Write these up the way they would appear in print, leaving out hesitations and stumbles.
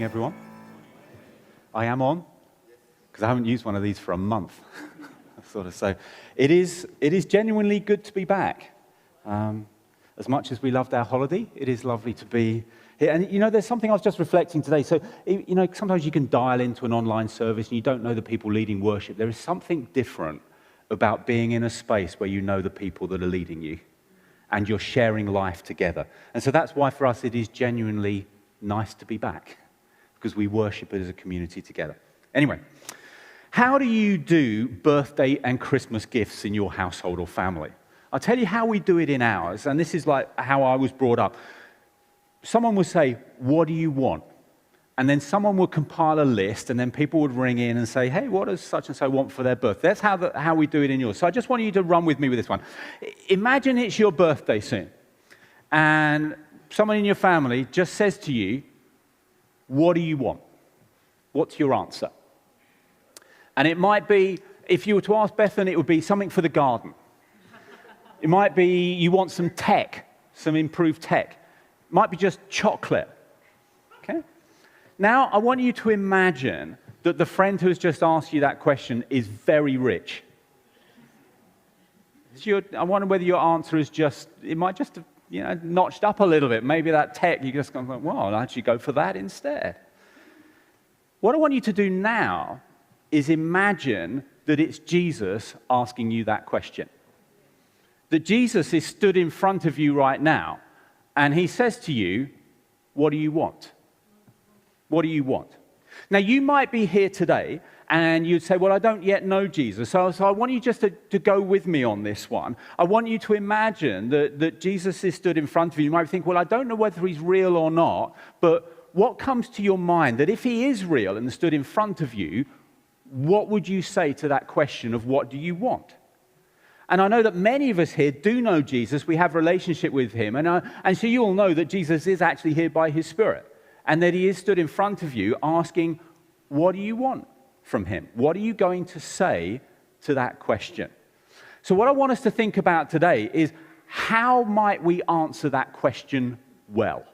morning, everyone. I am on, because I haven't used one of these for a month. So it is genuinely good to be back. As much as we loved our holiday, it is lovely to be here. And, there's something I was just reflecting today. So, sometimes you can dial into an online service and you don't know the people leading worship. There is something different about being in a space where you know the people that are leading you and you're sharing life together. And so that's why for us it is genuinely nice to be back, because we worship as a community together. Anyway, how do you do birthday and Christmas gifts in your household or family? I'll tell you how we do it in ours, and this is like how I was brought up. Someone would say, "What do you want?" And then someone would compile a list, and then people would ring in and say, "Hey, what does such and so want for their birthday?" That's how we do it in yours. So I just want you to run with me with this one. Imagine it's your birthday soon, and someone in your family just says to you, "What do you want?" What's your answer? And it might be, if you were to ask Bethan, it would be something for the garden. It might be you want some tech, some improved tech. It might be just chocolate. Okay? Now, I want you to imagine that the friend who has just asked you that question is very rich. I wonder whether your answer is it might just have, notched up a little bit. Maybe that tech, you just go, well, I'll actually go for that instead. What I want you to do now is imagine that it's Jesus asking you that question. That Jesus is stood in front of you right now, and he says to you, "What do you want? What do you want?" Now, you might be here today, and you'd say, "Well, I don't yet know Jesus." So I want you just to go with me on this one. I want you to imagine that Jesus is stood in front of you. You might think, "Well, I don't know whether he's real or not," but what comes to your mind that if he is real and stood in front of you, what would you say to that question of what do you want? And I know that many of us here do know Jesus. We have a relationship with him. And so you all know that Jesus is actually here by his Spirit, and that he is stood in front of you asking, what do you want from him? What are you going to say to that question? So what I want us to think about today is, how might we answer that question well?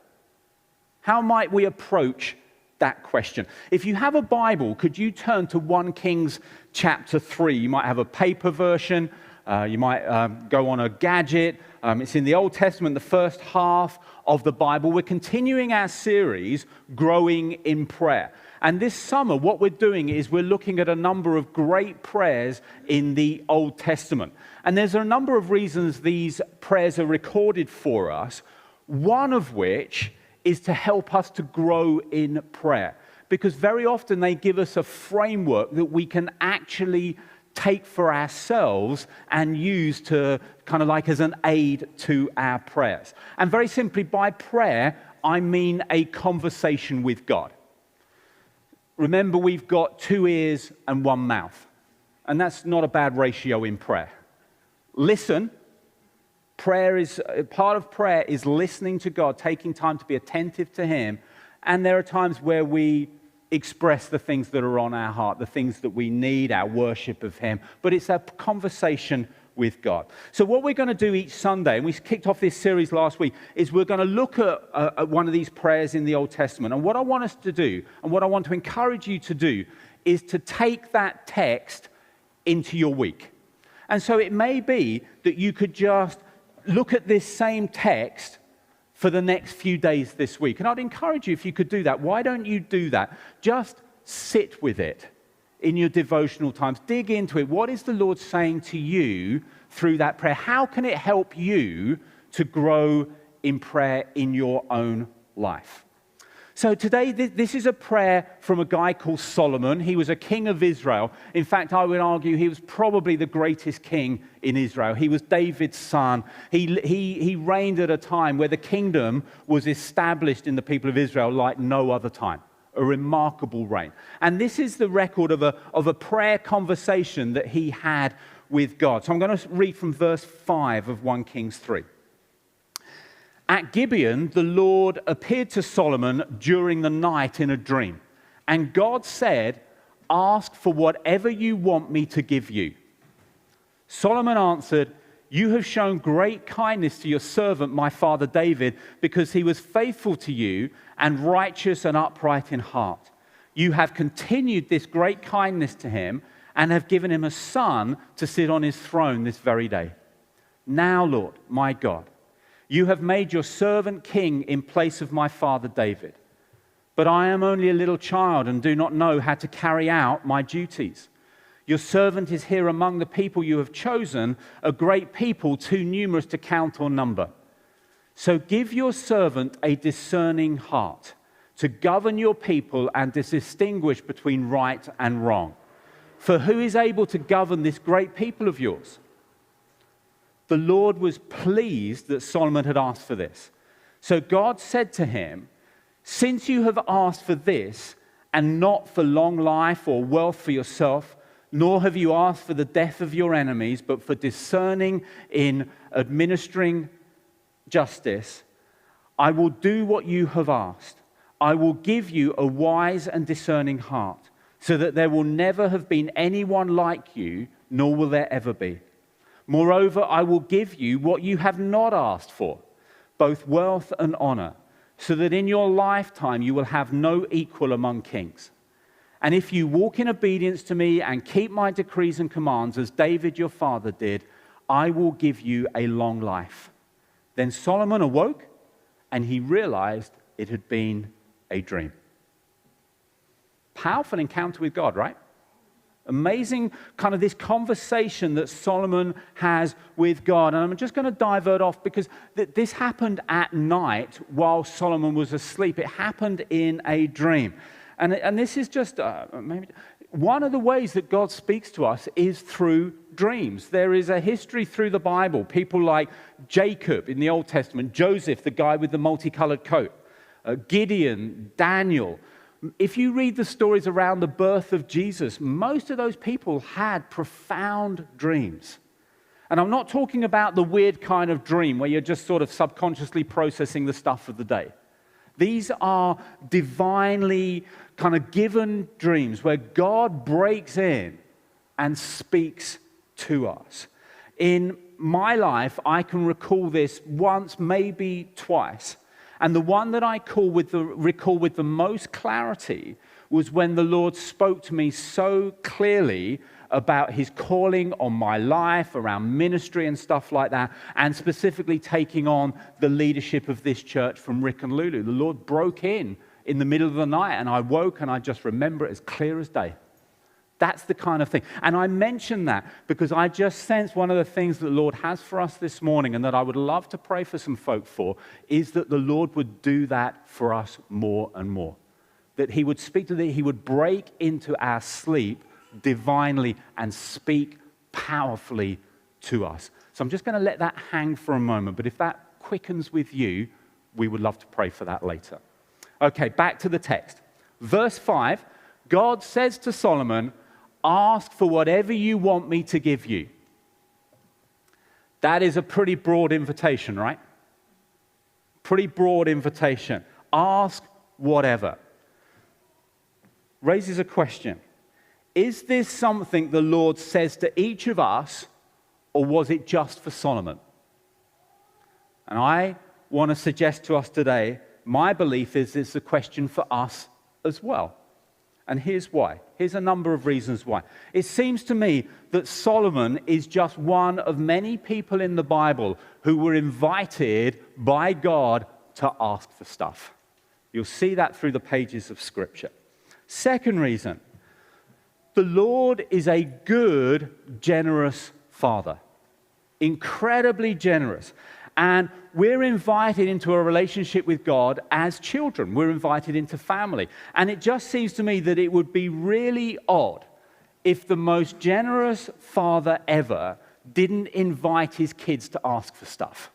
How might we approach that question? If you have a Bible, could you turn to 1 Kings chapter 3? You might have a paper version. You might go on a gadget. It's in the Old Testament, the first half of the Bible. We're continuing our series, Growing in Prayer. And this summer, what we're doing is we're looking at a number of great prayers in the Old Testament. And there's a number of reasons these prayers are recorded for us, one of which is to help us to grow in prayer. Because very often they give us a framework that we can actually take for ourselves and use to kind of like as an aid to our prayers. And very simply, by prayer, I mean a conversation with God. Remember, we've got 2 ears and 1 mouth. And that's not a bad ratio in prayer. Listen. Part of prayer is listening to God, taking time to be attentive to him. And there are times where we express the things that are on our heart, the things that we need, our worship of him. But it's a conversation with God. So what we're going to do each Sunday, and we kicked off this series last week, is we're going to look at one of these prayers in the Old Testament. And what I want us to do, and what I want to encourage you to do, is to take that text into your week. And so it may be that you could just look at this same text for the next few days this week. And I'd encourage you, if you could do that. Why don't you do that? Just sit with it in your devotional times. Dig into it. What is the Lord saying to you through that prayer? How can it help you to grow in prayer in your own life? So today, this is a prayer from a guy called Solomon. He was a king of Israel. In fact, I would argue he was probably the greatest king in Israel. He was David's son. He reigned at a time where the kingdom was established in the people of Israel like no other time. A remarkable reign. And this is the record of a prayer conversation that he had with God. So I'm going to read from verse 5 of 1 Kings 3. At Gibeon, the Lord appeared to Solomon during the night in a dream. And God said, "Ask for whatever you want me to give you." Solomon answered, you have shown great kindness to your servant, my father David, because he was faithful to you and righteous and upright in heart. You have continued this great kindness to him and have given him a son to sit on his throne this very day. Now, Lord, my God, you have made your servant king in place of my father David. But I am only a little child and do not know how to carry out my duties. Your servant is here among the people you have chosen, a great people too numerous to count or number. So give your servant a discerning heart to govern your people and to distinguish between right and wrong. For who is able to govern this great people of yours? The Lord was pleased that Solomon had asked for this. So God said to him, since you have asked for this, and not for long life or wealth for yourself, nor have you asked for the death of your enemies, but for discerning in administering justice, I will do what you have asked. I will give you a wise and discerning heart, so that there will never have been anyone like you, nor will there ever be. Moreover, I will give you what you have not asked for, both wealth and honor, so that in your lifetime you will have no equal among kings. And if you walk in obedience to me and keep my decrees and commands, as David your father did, I will give you a long life. Then Solomon awoke, and he realized it had been a dream. Powerful encounter with God, right? Amazing kind of this conversation that Solomon has with God. And I'm just going to divert off because this happened at night while Solomon was asleep. It happened in a dream. And this is just maybe one of the ways that God speaks to us is through dreams. There is a history through the Bible. People like Jacob in the Old Testament, Joseph, the guy with the multicolored coat, Gideon, Daniel. If you read the stories around the birth of Jesus, most of those people had profound dreams. And I'm not talking about the weird kind of dream where you're just sort of subconsciously processing the stuff of the day. These are divinely kind of given dreams where God breaks in and speaks to us. In my life, I can recall this once, maybe twice. And the one that I recall with the most clarity was when the Lord spoke to me so clearly about his calling on my life, around ministry and stuff like that, and specifically taking on the leadership of this church from Rick and Lulu. The Lord broke in the middle of the night, and I woke and I just remember it as clear as day. That's the kind of thing. And I mention that because I just sense one of the things that the Lord has for us this morning and that I would love to pray for some folk for is that the Lord would do that for us more and more. That he would speak to that, he would break into our sleep divinely and speak powerfully to us. So I'm just going to let that hang for a moment. But if that quickens with you, we would love to pray for that later. Okay, back to the text. Verse 5, God says to Solomon, ask for whatever you want me to give you. That is a pretty broad invitation, right? Pretty broad invitation. Ask whatever. Raises a question. Is this something the Lord says to each of us, or was it just for Solomon? And I want to suggest to us today, my belief is it's a question for us as well. And here's why. Here's a number of reasons why. It seems to me that Solomon is just one of many people in the Bible who were invited by God to ask for stuff. You'll see that through the pages of Scripture. Second reason, the Lord is a good, generous Father. Incredibly generous. And we're invited into a relationship with God as children. We're invited into family. And it just seems to me that it would be really odd if the most generous father ever didn't invite his kids to ask for stuff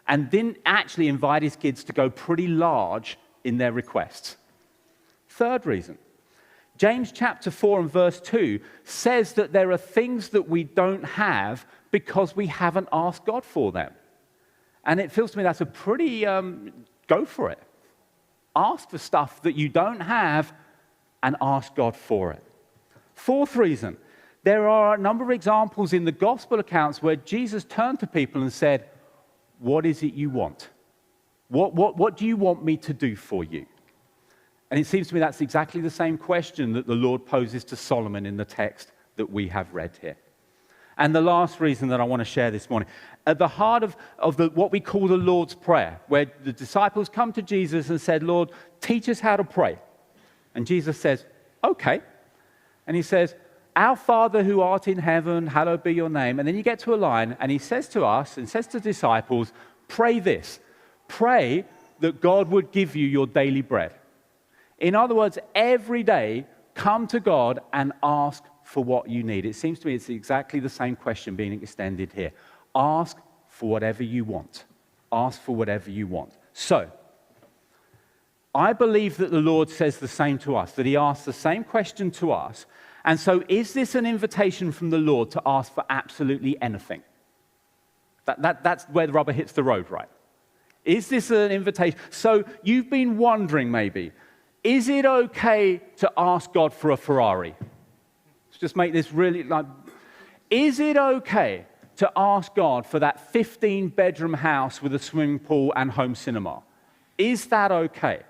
and didn't actually invite his kids to go pretty large in their requests. Third reason, James chapter 4 and verse 2 says that there are things that we don't have because we haven't asked God for them. And it feels to me that's a pretty, go for it. Ask for stuff that you don't have and ask God for it. Fourth reason, There are a number of examples in the gospel accounts where Jesus turned to people and said, what is it you want? What do you want me to do for you? And it seems to me that's exactly the same question that the Lord poses to Solomon in the text that we have read here. And the last reason that I want to share this morning, at the heart of what we call the Lord's Prayer, where the disciples come to Jesus and said, Lord, teach us how to pray. And Jesus says, okay. And he says, our Father who art in heaven, hallowed be your name. And then you get to a line, and he says to us, and says to disciples, pray this. Pray that God would give you your daily bread. In other words, every day, come to God and ask for what you need. It seems to me it's exactly the same question being extended here. Ask for whatever you want. Ask for whatever you want. So, I believe that the Lord says the same to us, that he asks the same question to us. And so, is this an invitation from the Lord to ask for absolutely anything? That's where the rubber hits the road, right? Is this an invitation? So, you've been wondering maybe, is it okay to ask God for a Ferrari? Let's just make this really is it okay to ask God for that 15-bedroom house with a swimming pool and home cinema? Is that okay?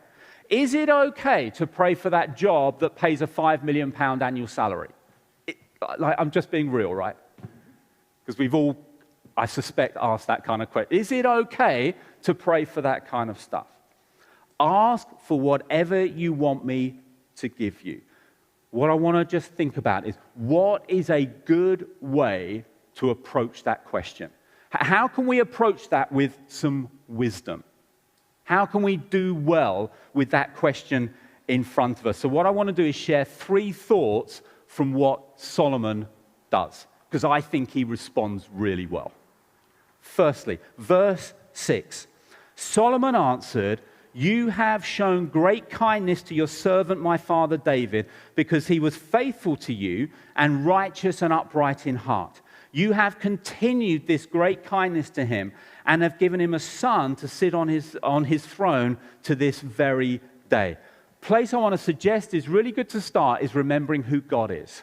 Is it okay to pray for that job that pays a £5 million annual salary? I'm just being real, right? Because we've all, I suspect, asked that kind of question. Is it okay to pray for that kind of stuff? Ask for whatever you want me to give you. What I want to just think about is, what is a good way to approach that question? How can we approach that with some wisdom? How can we do well with that question in front of us? So what I want to do is share 3 thoughts from what Solomon does, because I think he responds really well. Firstly, verse 6. Solomon answered, you have shown great kindness to your servant, my father David, because he was faithful to you and righteous and upright in heart. You have continued this great kindness to him and have given him a son to sit on his throne to this very day. Place I want to suggest is really good to start is remembering who God is.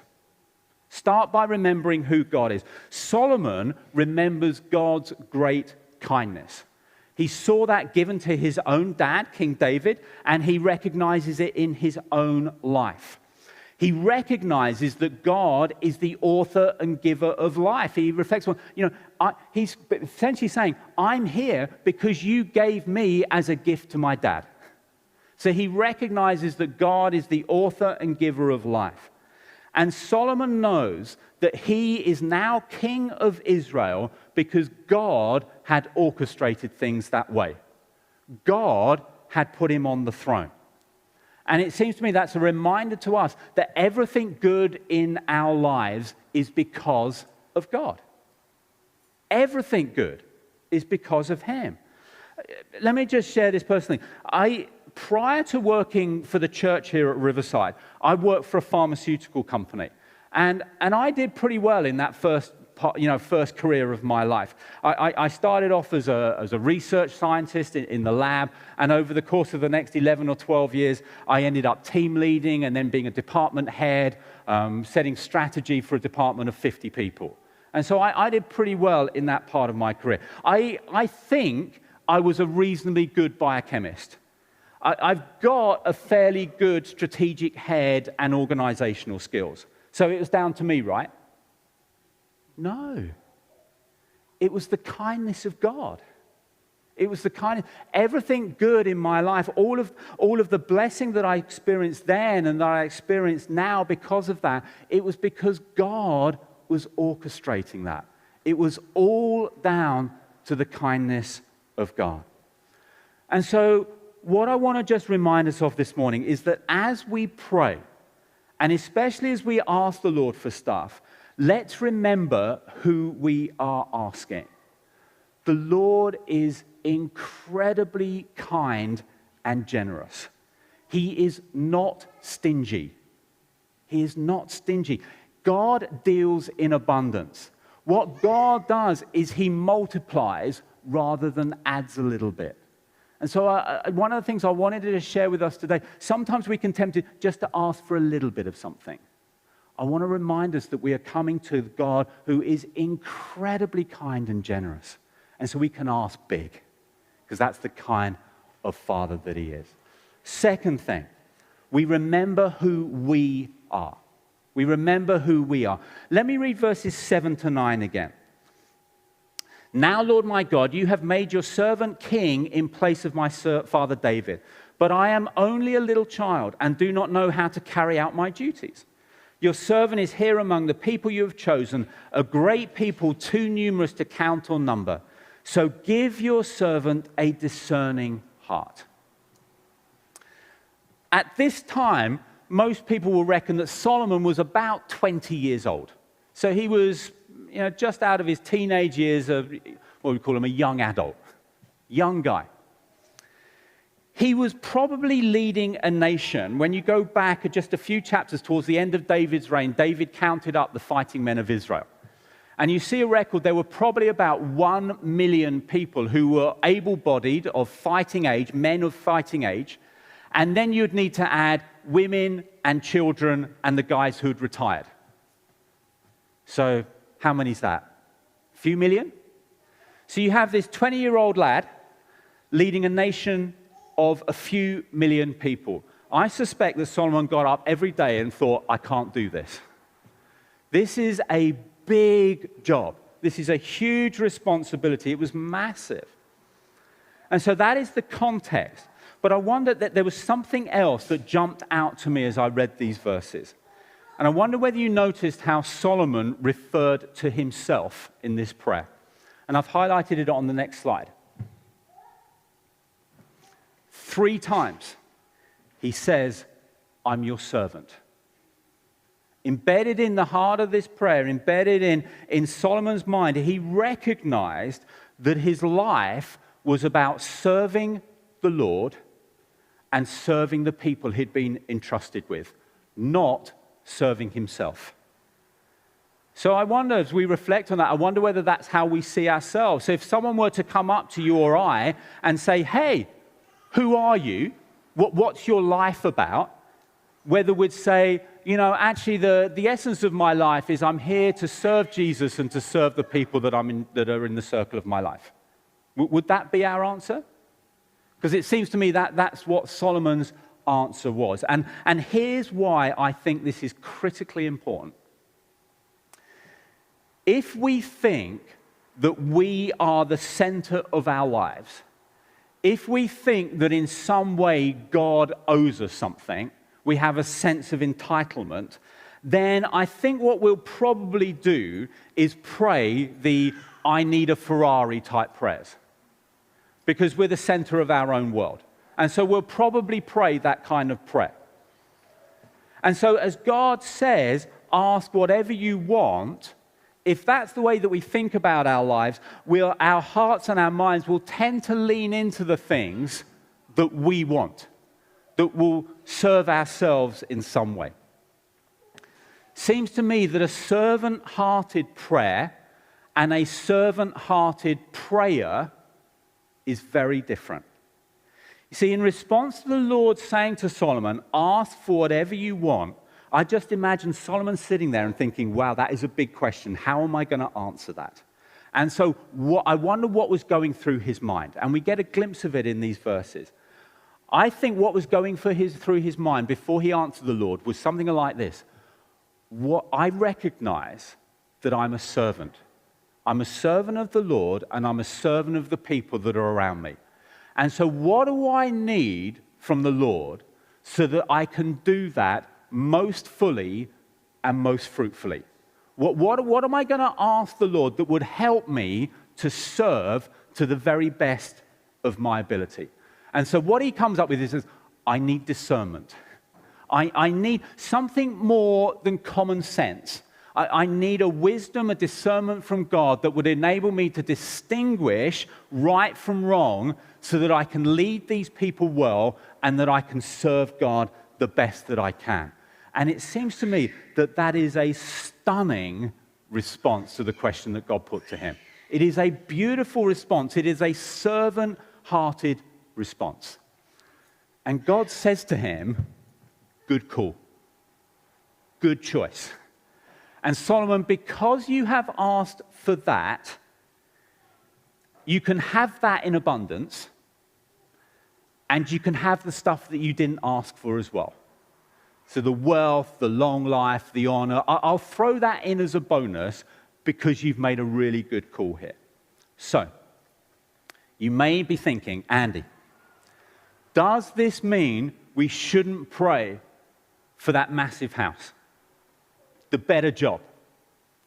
Start by remembering who God is. Solomon remembers God's great kindness. He saw that given to his own dad, King David, and he recognizes it in his own life. He recognizes that God is the author and giver of life. He reflects on, he's essentially saying, I'm here because you gave me as a gift to my dad. So he recognizes that God is the author and giver of life. And Solomon knows that he is now king of Israel because God had orchestrated things that way. God had put him on the throne. And it seems to me that's a reminder to us that everything good in our lives is because of God. Everything good is because of him. Let me just share this personally. Prior to working for the church here at Riverside, I worked for a pharmaceutical company. And I did pretty well in that first career of my life. I started off as a research scientist in the lab, and over the course of the next 11 or 12 years, I ended up team leading and then being a department head, setting strategy for a department of 50 people. And so I did pretty well in that part of my career. I think I was a reasonably good biochemist. I've got a fairly good strategic head and organizational skills. So it was down to me, right? No. It was the kindness of God. It was the kindness. Everything good in my life, all of the blessing that I experienced then and that I experience now because of that, it was because God was orchestrating that. It was all down to the kindness of God. And so what I want to just remind us of this morning is that as we pray, and especially as we ask the Lord for stuff, let's remember who we are asking. The Lord is incredibly kind and generous. He is not stingy. He is not stingy. God deals in abundance. What God does is he multiplies rather than adds a little bit. And so one of the things I wanted to share with us today, sometimes we can be tempted just to ask for a little bit of something. I want to remind us that we are coming to God who is incredibly kind and generous. And so we can ask big, because that's the kind of Father that he is. Second thing, we remember who we are. We remember who we are. Let me read verses 7 to 9 again. Now, Lord my God, you have made your servant king in place of my father David. But I am only a little child and do not know how to carry out my duties. Your servant is here among the people you have chosen, a great people too numerous to count or number. So give your servant a discerning heart. At this time, most people will reckon that Solomon was about 20 years old. So he was just out of his teenage years of, what we call him, a young adult, young guy. He was probably leading a nation. When you go back just a few chapters towards the end of David's reign, David counted up the fighting men of Israel. And you see a record, there were probably about 1 million people who were able-bodied, of fighting age, men of fighting age. And then you'd need to add women and children and the guys who'd retired. So how many is that? A few million? So you have this 20-year-old lad leading a nation of a few million people. I suspect that Solomon got up every day and thought, I can't do this. This is a big job. This is a huge responsibility. It was massive. And so that is the context. But I wonder that there was something else that jumped out to me as I read these verses. And I wonder whether you noticed how Solomon referred to himself in this prayer. And I've highlighted it on the next slide. 3 times he says, I'm your servant. Embedded in the heart of this prayer, embedded in Solomon's mind, he recognized that his life was about serving the Lord and serving the people he'd been entrusted with, not serving himself. So I wonder, as we reflect on that, I wonder whether that's how we see ourselves. So if someone were to come up to you or I and say, hey, who are you? What's your life about? Whether we'd say, actually the essence of my life is I'm here to serve Jesus and to serve the people that are in the circle of my life. Would that be our answer? Because it seems to me that that's what Solomon's answer was. And here's why I think this is critically important. If we think that we are the center of our lives, if we think that in some way God owes us something, we have a sense of entitlement, then I think what we'll probably do is pray the I need a Ferrari type prayers. Because we're the center of our own world. And so we'll probably pray that kind of prayer. And so as God says, ask whatever you want, if that's the way that we think about our lives, our hearts and our minds will tend to lean into the things that we want, that will serve ourselves in some way. Seems to me that a servant-hearted prayer and a servant-hearted prayer is very different. You see, in response to the Lord saying to Solomon, ask for whatever you want, I just imagine Solomon sitting there and thinking, wow, that is a big question. How am I going to answer that? And so I wonder what was going through his mind. And we get a glimpse of it in these verses. I think what was going through his mind before he answered the Lord was something like this. I recognize that I'm a servant. I'm a servant of the Lord, and I'm a servant of the people that are around me. And so what do I need from the Lord so that I can do that most fully and most fruitfully? What am I going to ask the Lord that would help me to serve to the very best of my ability? And so what he comes up with is, I need discernment. I need something more than common sense. I need a wisdom, a discernment from God that would enable me to distinguish right from wrong so that I can lead these people well and that I can serve God the best that I can. And it seems to me that that is a stunning response to the question that God put to him. It is a beautiful response. It is a servant-hearted response. And God says to him, good call. Good choice. And Solomon, because you have asked for that, you can have that in abundance, and you can have the stuff that you didn't ask for as well. So the wealth, the long life, the honor, I'll throw that in as a bonus because you've made a really good call here. So, you may be thinking, Andy, does this mean we shouldn't pray for that massive house, the better job,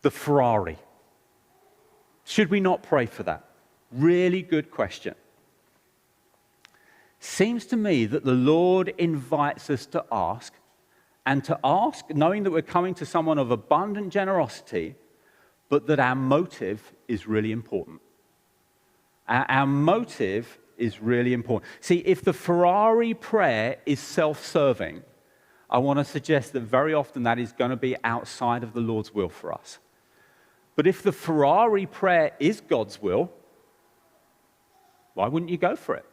the Ferrari? Should we not pray for that? Really good question. Seems to me that the Lord invites us to ask, and to ask knowing that we're coming to someone of abundant generosity, but that our motive is really important. Our motive is really important. See, if the Ferrari prayer is self-serving, I want to suggest that very often that is going to be outside of the Lord's will for us. But if the Ferrari prayer is God's will, why wouldn't you go for it?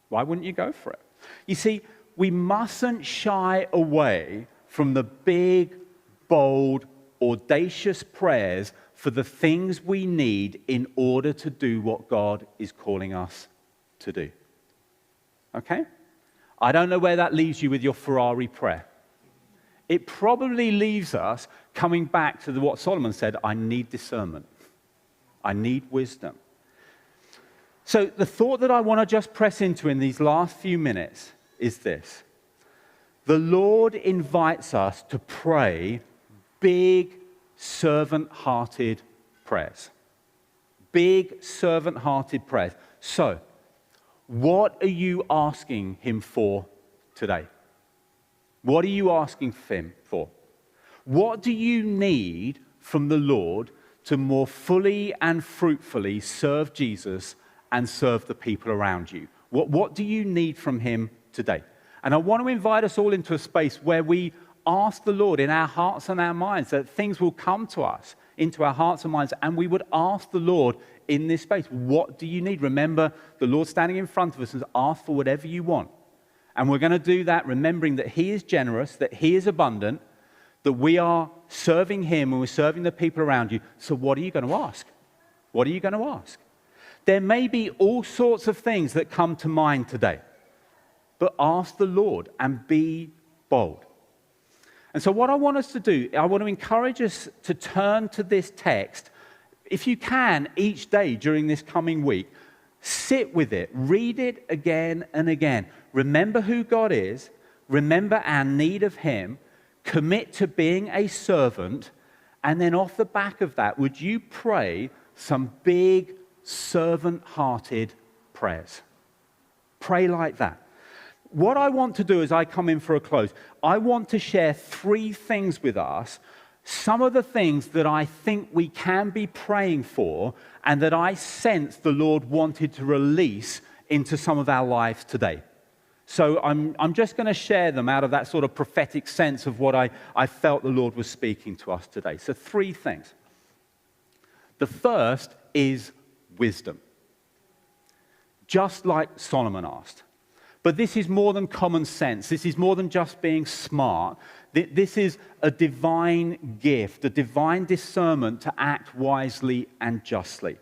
Why wouldn't you go for it? You see, we mustn't shy away from the big, bold, audacious prayers for the things we need in order to do what God is calling us to do. Okay? I don't know where that leaves you with your Ferrari prayer. It probably leaves us coming back to what Solomon said, I need discernment. I need wisdom. So the thought that I want to just press into in these last few minutes is this. The Lord invites us to pray big, servant-hearted prayers. Big, servant-hearted prayers. So, what are you asking him for today? What are you asking him for? What do you need from the Lord to more fully and fruitfully serve Jesus and serve the people around you? What do you need from him today? And I want to invite us all into a space where we ask the Lord in our hearts and our minds, that things will come to us into our hearts and minds, and we would ask the Lord in this space, what do you need? Remember, the Lord standing in front of us and ask for whatever you want. And we're going to do that remembering that he is generous, that he is abundant, that we are serving him and we're serving the people around you. So what are you going to ask? What are you going to ask? There may be all sorts of things that come to mind today, but ask the Lord and be bold. And so what I want us to do, I want to encourage us to turn to this text, if you can, each day during this coming week. Sit with it, read it again and again. Remember who God is, remember our need of him, commit to being a servant, and then off the back of that, would you pray some big, servant-hearted prayers? Pray like that. What I want to do as I come in for a close, I want to share 3 things with us, some of the things that I think we can be praying for and that I sense the Lord wanted to release into some of our lives today. So I'm just going to share them out of that sort of prophetic sense of what I felt the Lord was speaking to us today. So 3 things. The first is wisdom. Just like Solomon asked. But this is more than common sense. This is more than just being smart. This is a divine gift, a divine discernment to act wisely and justly.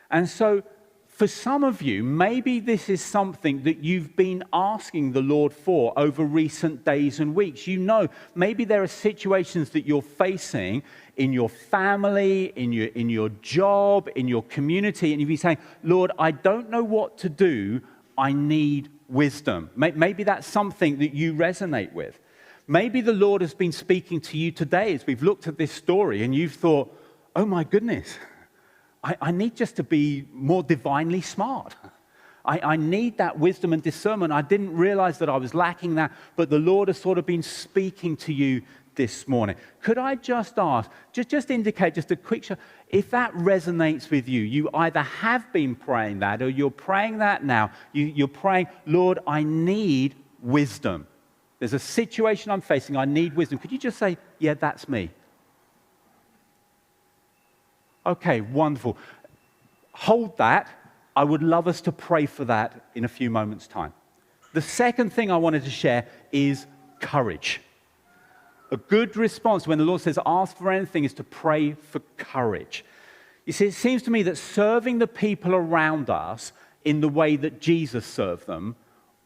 And so, for some of you, maybe this is something that you've been asking the Lord for over recent days and weeks. You know, maybe there are situations that you're facing in your family, in your job, in your community, and you've been saying, Lord, I don't know what to do. I need wisdom. Maybe that's something that you resonate with. Maybe the Lord has been speaking to you today as we've looked at this story and you've thought, oh my goodness, I need just to be more divinely smart. I need that wisdom and discernment. I didn't realize that I was lacking that, but the Lord has sort of been speaking to you this morning. Could I just ask, just indicate just a quick show, if that resonates with you, you either have been praying that or you're praying that now. You're praying, Lord, I need wisdom. There's a situation I'm facing, I need wisdom. Could you just say, yeah, that's me? Okay, wonderful. Hold that. I would love us to pray for that in a few moments' time. The second thing I wanted to share is courage. A good response when the Lord says ask for anything is to pray for courage. You see, it seems to me that serving the people around us in the way that Jesus served them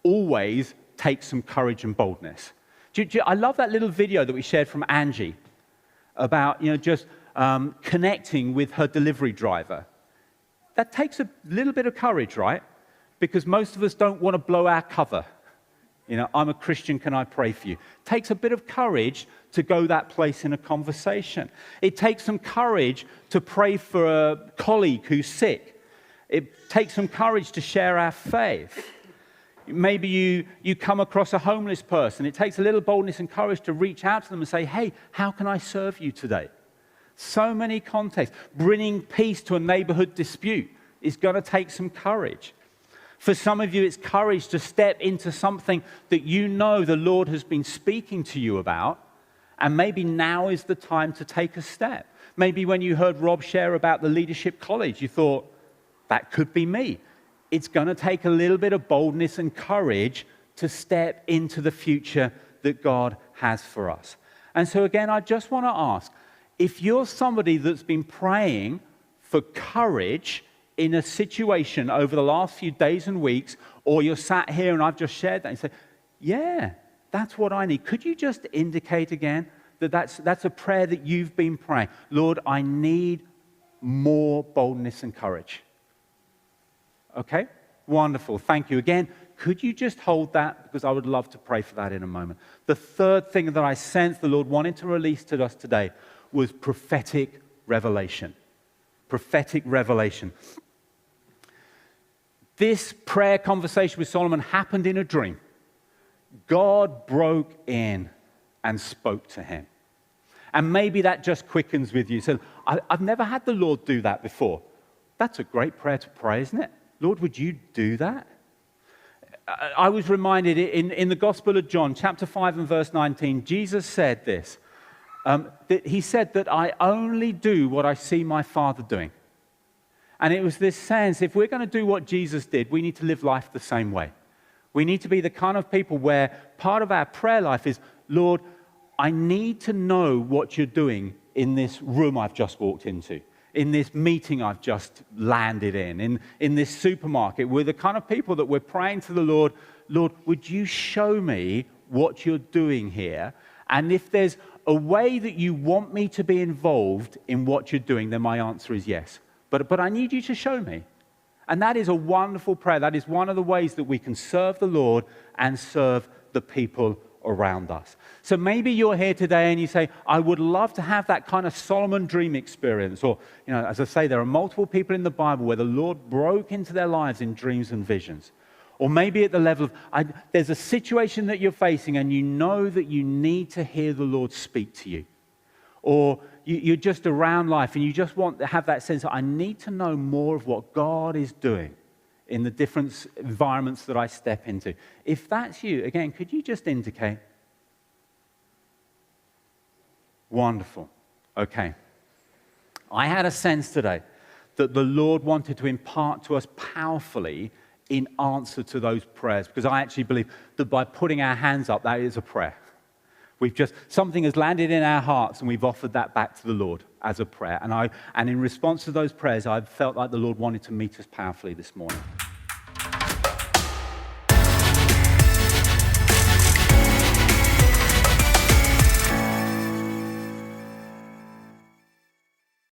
always takes some courage and boldness. I love that little video that we shared from Angie about, just connecting with her delivery driver. That takes a little bit of courage, right? Because most of us don't want to blow our cover. I'm a Christian, can I pray for you? It takes a bit of courage to go that place in a conversation. It takes some courage to pray for a colleague who's sick. It takes some courage to share our faith. Maybe you come across a homeless person. It takes a little boldness and courage to reach out to them and say, hey, how can I serve you today? So many contexts. Bringing peace to a neighborhood dispute is going to take some courage. For some of you, it's courage to step into something that you know the Lord has been speaking to you about, and maybe now is the time to take a step. Maybe when you heard Rob share about the Leadership College, you thought, that could be me. It's going to take a little bit of boldness and courage to step into the future that God has for us. And so again, I just want to ask, if you're somebody that's been praying for courage in a situation over the last few days and weeks, or you're sat here and I've just shared that and say, yeah, that's what I need. Could you just indicate again that that's a prayer that you've been praying? Lord, I need more boldness and courage. Okay? Wonderful. Thank you. Again, could you just hold that? Because I would love to pray for that in a moment. The third thing that I sensed the Lord wanted to release to us today was prophetic revelation. Prophetic revelation. This prayer conversation with Solomon happened in a dream. God broke in and spoke to him. And maybe that just quickens with you. So I've never had the Lord do that before. That's a great prayer to pray, isn't it? Lord, would you do that? I was reminded in the Gospel of John, chapter 5 and verse 19, Jesus said this. That he said that I only do what I see my Father doing. And it was this sense, if we're going to do what Jesus did, we need to live life the same way. We need to be the kind of people where part of our prayer life is, Lord, I need to know what you're doing in this room I've just walked into, in this meeting I've just landed in this supermarket. We're the kind of people that we're praying to the Lord, Lord, would you show me what you're doing here? And if there's a way that you want me to be involved in what you're doing, then my answer is yes. But I need you to show me. And that is a wonderful prayer. That is one of the ways that we can serve the Lord and serve the people around us. So maybe you're here today and you say, I would love to have that kind of Solomon dream experience. Or, as I say, there are multiple people in the Bible where the Lord broke into their lives in dreams and visions. Or maybe at the level of, there's a situation that you're facing and you know that you need to hear the Lord speak to you. Or you're just around life and you just want to have that sense that I need to know more of what God is doing in the different environments that I step into. If that's you, again, could you just indicate? Wonderful. Okay. I had a sense today that the Lord wanted to impart to us powerfully in answer to those prayers, because I actually believe that by putting our hands up, that is a prayer. Something has landed in our hearts and we've offered that back to the Lord as a prayer. And in response to those prayers, I've felt like the Lord wanted to meet us powerfully this morning.